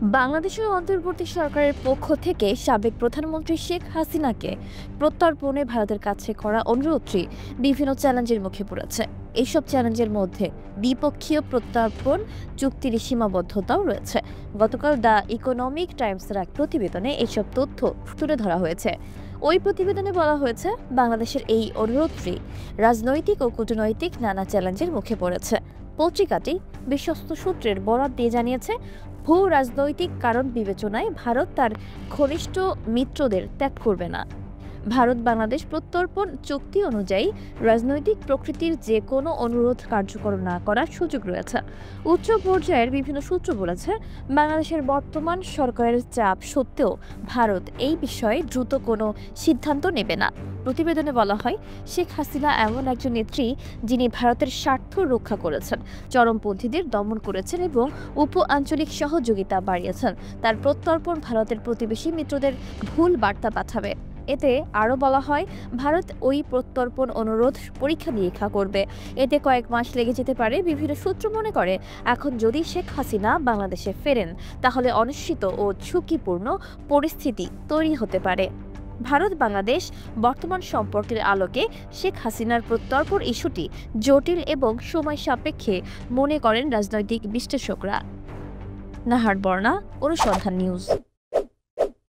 বাংলাদেশের অন্তর্বর্তী সরকারের পক্ষ থেকে সাবেক প্রধানমন্ত্রী শেখ হাসিনাকে প্রত্যর্পণে ভারতের কাছে করা অনুরোধটি বিভিন্ন চ্যালেঞ্জের মুখে পড়েছে। এইসব চ্যালেঞ্জের মধ্যে দ্বিপক্ষীয় প্রত্যর্পণ চুক্তির সীমাবদ্ধতাও রয়েছে। গতকাল দ্য ইকোনমিক টাইমসের এক প্রতিবেদনে এইসব তথ্য তুলে ধরা হয়েছে। ওই প্রতিবেদনে বলা হয়েছে, বাংলাদেশের এই অনুরোধটি রাজনৈতিক ও কূটনৈতিক নানা চ্যালেঞ্জের মুখে পড়েছে। পত্রিকাটি বিশ্বস্ত সূত্রের বরাত দিয়ে জানিয়েছে, ভূ রাজনৈতিক কারণ বিবেচনায় ভারত তার ঘনিষ্ঠ মিত্রদের ত্যাগ করবে না। ভারত বাংলাদেশ প্রত্যর্পণ চুক্তি অনুযায়ী রাজনৈতিক প্রকৃতির যে কোনো অনুরোধ কার্যকর না করার সুযোগ রয়েছে। উচ্চ পর্যায়ের বিভিন্ন সূত্র বলেছে, বাংলাদেশের বর্তমান সরকারের চাপ সত্ত্বেও ভারত এই বিষয়ে দ্রুত কোনো সিদ্ধান্ত নেবে না। প্রতিবেদনে বলা হয়, শেখ হাসিনা এমন একজন নেত্রী যিনি ভারতের স্বার্থ রক্ষা করেছেন, চরমপন্থীদের দমন করেছেন এবং উপ-আঞ্চলিক সহযোগিতা বাড়িয়েছেন। তার প্রত্যর্পণ ভারতের প্রতিবেশী মিত্রদের ভুল বার্তা পাঠাবে। এতে আরও বলা হয়, ভারত ওই প্রত্যর্পণ অনুরোধ পরীক্ষা নিরীক্ষা করবে। এতে কয়েক মাস লেগে যেতে পারে। বিভিন্ন সূত্র মনে করে, এখন যদি শেখ হাসিনা বাংলাদেশে ফেরেন, তাহলে অনিশ্চিত ও ঝুঁকিপূর্ণ পরিস্থিতি তৈরি হতে পারে। ভারত বাংলাদেশ বর্তমান সম্পর্কের আলোকে শেখ হাসিনার প্রত্যর্পণ ইস্যুটি জটিল এবং সময় সাপেক্ষে মনে করেন রাজনৈতিক বিশ্লেষকরা। নাহার বর্ণা, অনুসন্ধান নিউজ।